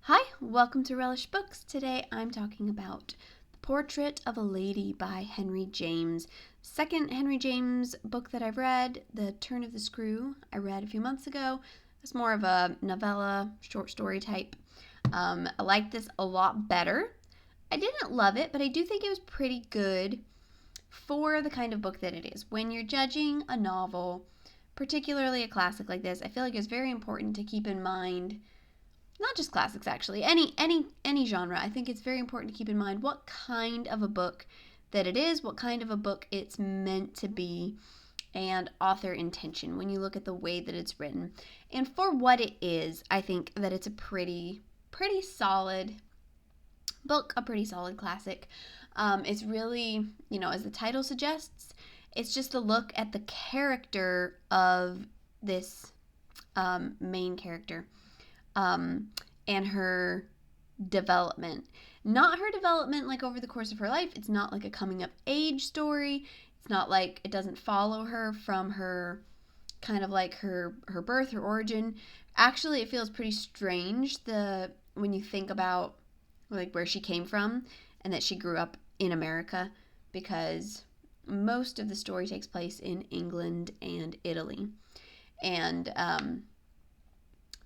Hi, welcome to Relish Books. Today I'm talking about The Portrait of a Lady by Henry James. Second Henry James book that I've read, The Turn of the Screw, I read a few months ago. It's more of a novella, short story type. I like this a lot better. I didn't love it, but I do think it was pretty good for the kind of book that it is. When you're judging a novel, particularly a classic like this, I feel like it's very important to keep in mind, not just classics actually, any genre. I think it's very important to keep in mind what kind of a book that it is, what kind of a book it's meant to be, and author intention when you look at the way that it's written. And for what it is, I think that it's a pretty solid book, a pretty solid classic. It's really, as the title suggests, it's just a look at the character of this main character, and her development. Not her development like over the course of her life. It's not like a coming of age story. It's not like it doesn't follow her from her kind of like her birth, her origin. Actually, it feels pretty strange when you think about like where she came from and that she grew up in America, because most of the story takes place in England and Italy. And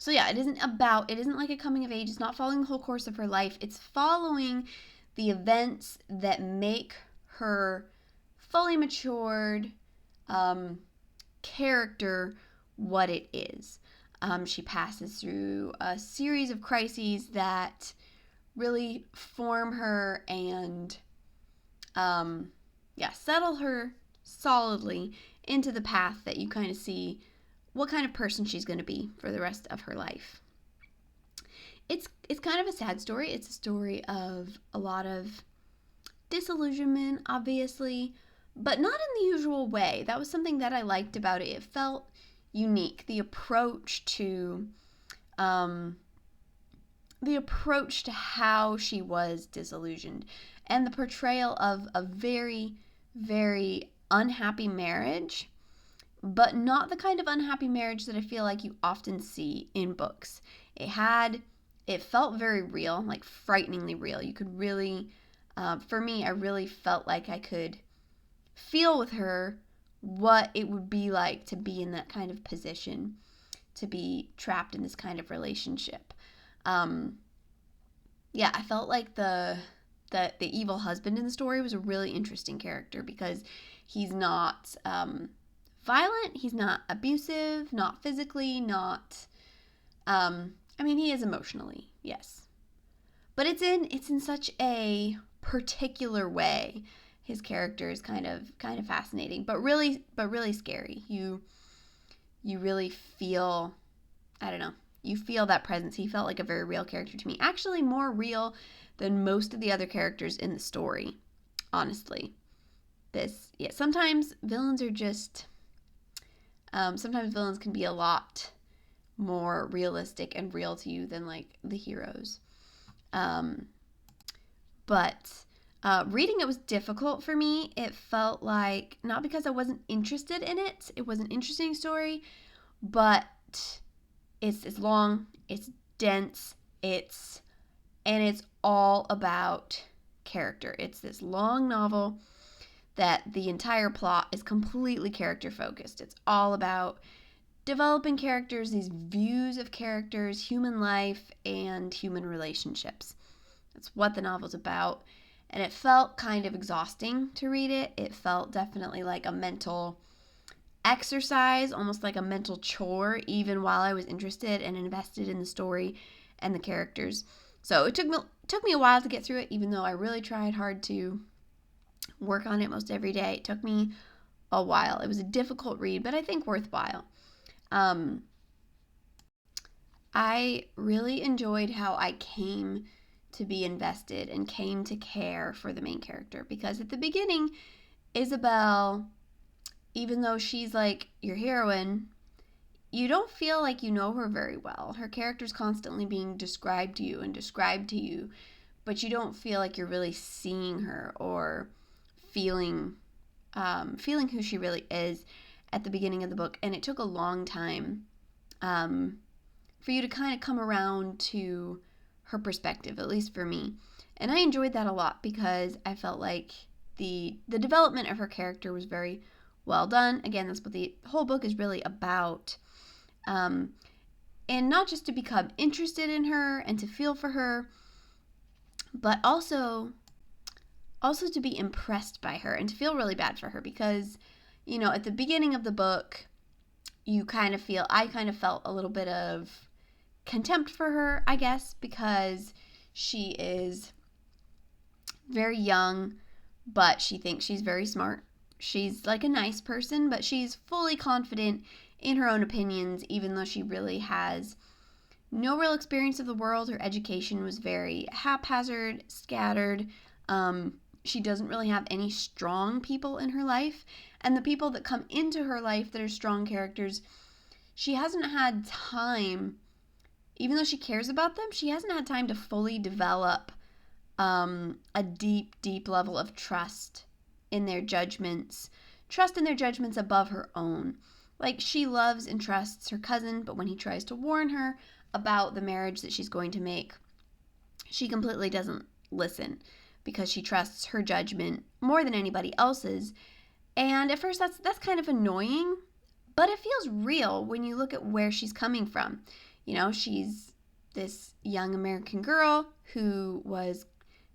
so yeah, it isn't like a coming of age. It's not following the whole course of her life. It's following the events that make her fully matured character what it is. She passes through a series of crises that really form her and settle her solidly into the path that you kind of see what kind of person she's going to be for the rest of her life. It's kind of a sad story. It's a story of a lot of disillusionment, obviously, but not in the usual way. That was something that I liked about it. It felt unique. The approach to how she was disillusioned, and the portrayal of a very, very unhappy marriage, but not the kind of unhappy marriage that I feel like you often see in books. It felt very real, like frighteningly real. You could really, for me, I really felt like I could feel with her what it would be like to be in that kind of position, to be trapped in this kind of relationship. I felt like the evil husband in the story was a really interesting character, because he's not violent, he's not abusive, not physically, not he is emotionally, yes. But it's in such a particular way. His character is kind of fascinating, but really scary. You really feel, I don't know, you feel that presence. He felt like a very real character to me. Actually more real than most of the other characters in the story, honestly. Sometimes villains are just sometimes villains can be a lot more realistic and real to you than like the heroes. But reading it was difficult for me. It felt like, not because I wasn't interested in it. It was an interesting story, but it's long, it's dense, it's all about character. It's this long novel that the entire plot is completely character focused. It's all about developing characters, these views of characters, human life, and human relationships. That's what the novel's about. And it felt kind of exhausting to read it. It felt definitely like a mental exercise, almost like a mental chore, even while I was interested and invested in the story and the characters. So it took me a while to get through it, even though I really tried hard to work on it most every day. It took me a while. It was a difficult read, but I think worthwhile. I really enjoyed how I came to be invested and came to care for the main character, because at the beginning, Isabel, even though she's like your heroine, you don't feel like you know her very well. Her character's constantly being described to you, but you don't feel like you're really seeing her or feeling who she really is at the beginning of the book. And it took a long time for you to kind of come around to her perspective, at least for me. And I enjoyed that a lot because I felt like the development of her character was very well done. Again, that's what the whole book is really about. And not just to become interested in her and to feel for her, but also to be impressed by her and to feel really bad for her because, at the beginning of the book, I kind of felt a little bit of contempt for her, I guess, because she is very young, but she thinks she's very smart. She's like a nice person, but she's fully confident in her own opinions, even though she really has no real experience of the world. Her education was very haphazard, scattered. She doesn't really have any strong people in her life. And the people that come into her life that are strong characters, she hasn't had time, even though she cares about them, she hasn't had time to fully develop a deep, deep level of trust in their judgments above her own. Like, she loves and trusts her cousin, but when he tries to warn her about the marriage that she's going to make, she completely doesn't listen because she trusts her judgment more than anybody else's. And at first that's kind of annoying, but it feels real when you look at where she's coming from. She's this young American girl who was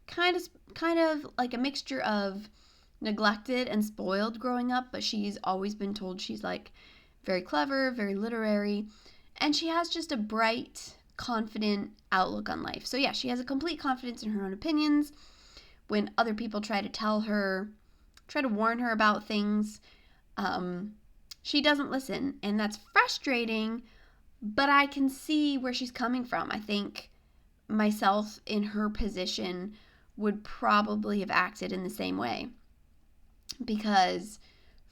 kind of like a mixture of neglected and spoiled growing up, but she's always been told she's like very clever, very literary, and she has just a bright, confident outlook on life. So yeah, she has a complete confidence in her own opinions. When other people try to warn her about things, she doesn't listen, and that's frustrating, but I can see where she's coming from. I think myself in her position would probably have acted in the same way because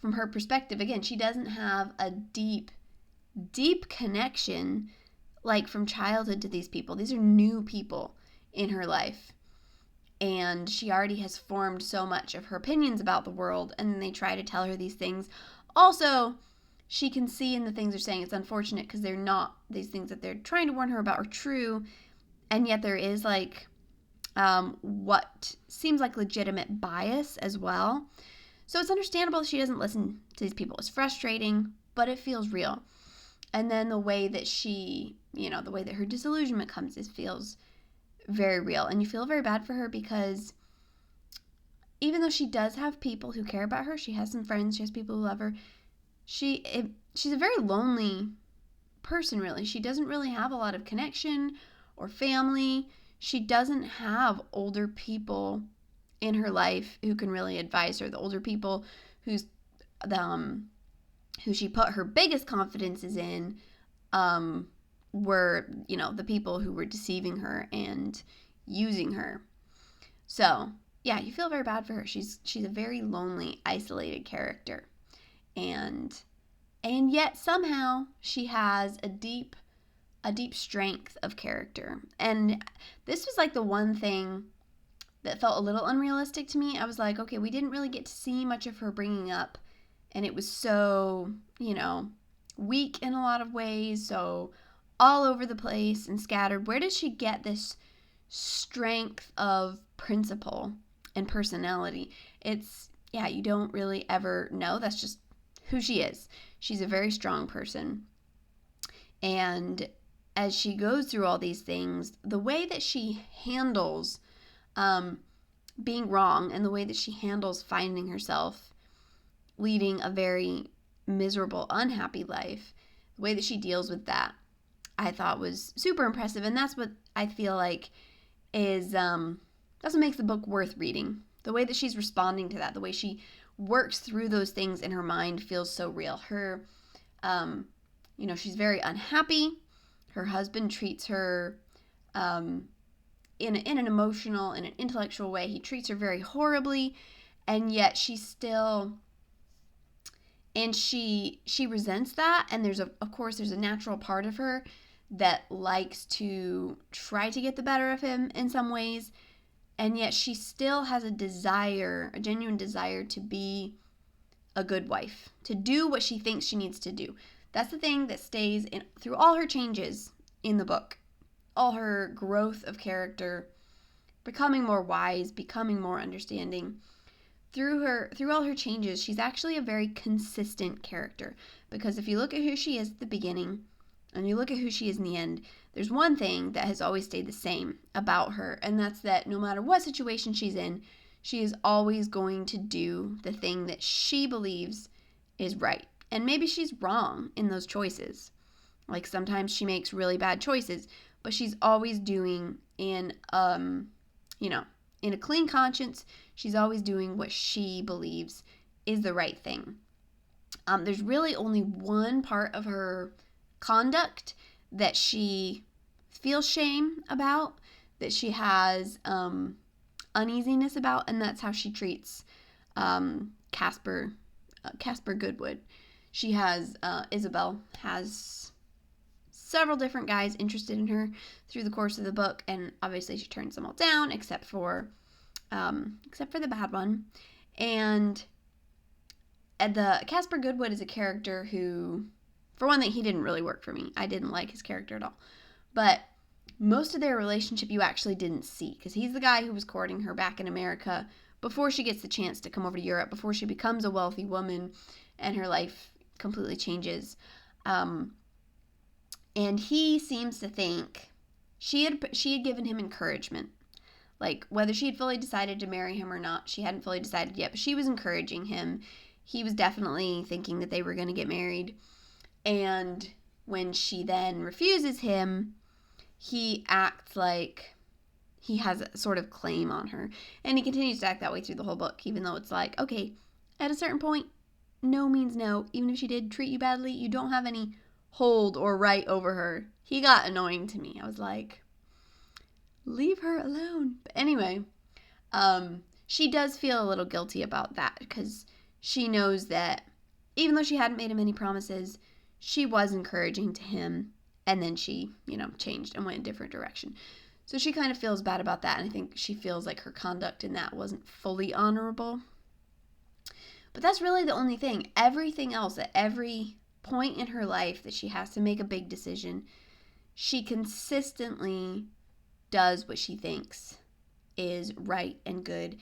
from her perspective, again, she doesn't have a deep connection like from childhood to these people. These are new people in her life, and she already has formed so much of her opinions about the world, and then they try to tell her these things. Also, she can see in the things they're saying, it's unfortunate because they're not, these things that they're trying to warn her about are true, and yet there is like what seems like legitimate bias as well. So it's understandable she doesn't listen to these people. It's frustrating, but it feels real. And then the way that the way that her disillusionment comes, it feels very real. And you feel very bad for her because even though she does have people who care about her, she has some friends, she has people who love her, she's a very lonely person, really. She doesn't really have a lot of connection or family. She doesn't have older people in her life who can really advise her. The older people who she put her biggest confidences in were, the people who were deceiving her and using her. So, yeah, you feel very bad for her. She's a very lonely, isolated character. And yet somehow she has a deep strength of character. And this was like the one thing that felt a little unrealistic to me. I was like, okay, we didn't really get to see much of her bringing up, and it was so, weak in a lot of ways, so all over the place and scattered. Where does she get this strength of principle and personality? You don't really ever know. That's just who she is. She's a very strong person. And as she goes through all these things, the way that she handles being wrong and the way that she handles finding herself leading a very miserable, unhappy life, the way that she deals with that, I thought was super impressive. And that's what I feel like is, that's what makes the book worth reading. The way that she's responding to that, the way she works through those things in her mind feels so real. Her, she's very unhappy. Her husband treats her in an emotional, in an intellectual way. He treats her very horribly, and yet she resents that. And there's a natural part of her that likes to try to get the better of him in some ways, and yet she still has a genuine desire to be a good wife, to do what she thinks she needs to do. That's the thing that stays in through all her changes in the book. all her growth of character, becoming more wise, becoming more understanding. Through all her changes, she's actually a very consistent character, because if you look at who she is at the beginning and you look at who she is in the end, there's one thing that has always stayed the same about her, and that's that no matter what situation she's in, she is always going to do the thing that she believes is right. And maybe she's wrong in those choices. Like sometimes she makes really bad choices, but she's always doing in a clean conscience, she's always doing what she believes is the right thing. There's really only one part of her conduct that she feels shame about, that she has uneasiness about, and that's how she treats Caspar Goodwood. She has Isabel has several different guys interested in her through the course of the book, and obviously she turns them all down except for the bad one. And the Caspar Goodwood is a character who, for one thing, he didn't really work for me. I didn't like his character at all. But most of their relationship you actually didn't see, because he's the guy who was courting her back in America before she gets the chance to come over to Europe, before she becomes a wealthy woman and her life completely changes. And he seems to think she had given him encouragement. Like, whether she had fully decided to marry him or not, she hadn't fully decided yet, but she was encouraging him. He was definitely thinking that they were going to get married. And when she then refuses him, he acts like he has a sort of claim on her. And he continues to act that way through the whole book, even though it's like, okay, at a certain point, no means no. Even if she did treat you badly, you don't have any hold or right over her. He got annoying to me. I was like, leave her alone. But anyway, she does feel a little guilty about that, because she knows that even though she hadn't made him any promises, she was encouraging to him, and then she, changed and went a different direction. So she kind of feels bad about that, and I think she feels like her conduct in that wasn't fully honorable. But that's really the only thing. Everything else, at every point in her life that she has to make a big decision, she consistently does what she thinks is right and good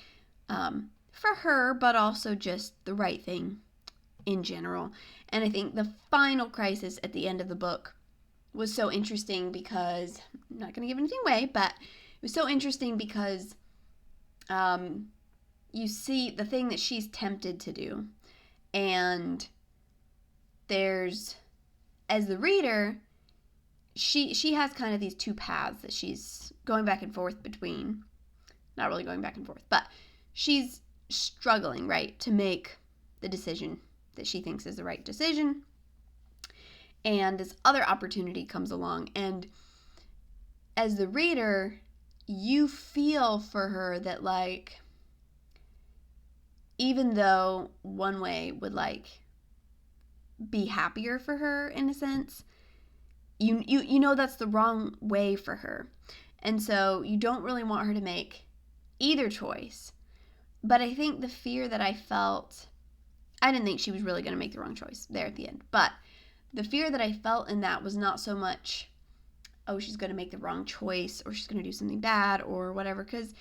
for her, but also just the right thing in general. And I think the final crisis at the end of the book was so interesting because, I'm not going to give anything away, but it was so interesting because you see the thing that she's tempted to do. And there's, as the reader, she has kind of these two paths that she's going back and forth between. Not really going back and forth, but she's struggling, right, to make the decision that she thinks is the right decision. And this other opportunity comes along, and as the reader, you feel for her that, like, even though one way would, like, be happier for her in a sense, you know that's the wrong way for her. And so you don't really want her to make either choice. But I think the fear that I felt, I didn't think she was really going to make the wrong choice there at the end, but the fear that I felt in that was not so much, oh, she's going to make the wrong choice or she's going to do something bad or whatever, because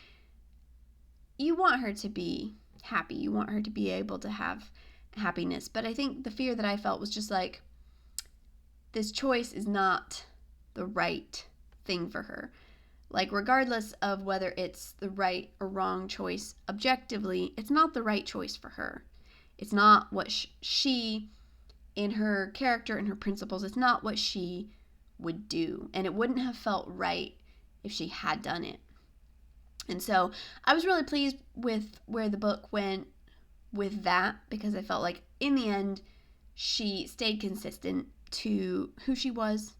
you want her to be happy. You want her to be able to have happiness. But I think the fear that I felt was just like, this choice is not the right thing for her. Like, regardless of whether it's the right or wrong choice objectively, it's not the right choice for her. It's not what she, in her character and her principles, it's not what she would do. And it wouldn't have felt right if she had done it. And so I was really pleased with where the book went with that, because I felt like in the end she stayed consistent to who she was,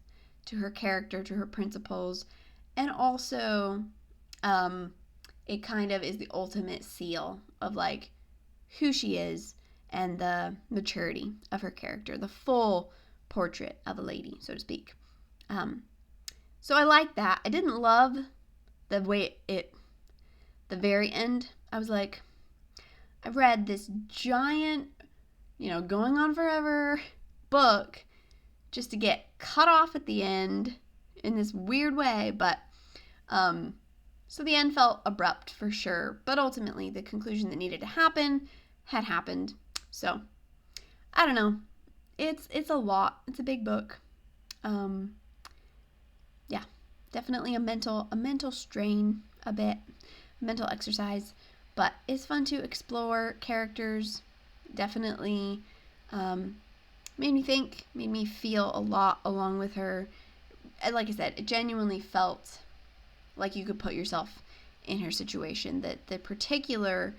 to her character, to her principles, and also it kind of is the ultimate seal of like who she is and the maturity of her character, the full portrait of a lady, so to speak. So I like that. I didn't love the way the very end, I was like, I've read this giant, going on forever book just to get cut off at the end in this weird way, but so the end felt abrupt for sure, but ultimately the conclusion that needed to happen had happened. So I don't know. It's a lot. It's a big book. Yeah, definitely a mental strain, a bit, a mental exercise, but it's fun to explore characters. Definitely made me think, made me feel a lot along with her. And like I said, it genuinely felt like you could put yourself in her situation. That the particular,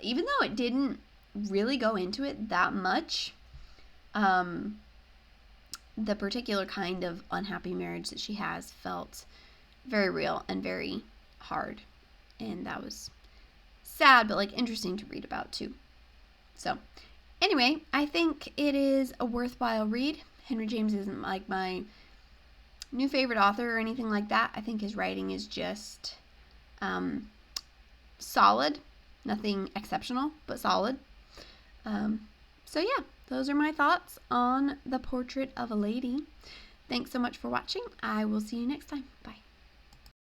even though it didn't really go into it that much, the particular kind of unhappy marriage that she has felt very real and very hard. And that was sad, but like interesting to read about too. So anyway, I think it is a worthwhile read. Henry James isn't like my new favorite author or anything like that. I think his writing is just solid. Nothing exceptional, but solid. So yeah, those are my thoughts on The Portrait of a Lady. Thanks so much for watching. I will see you next time. Bye.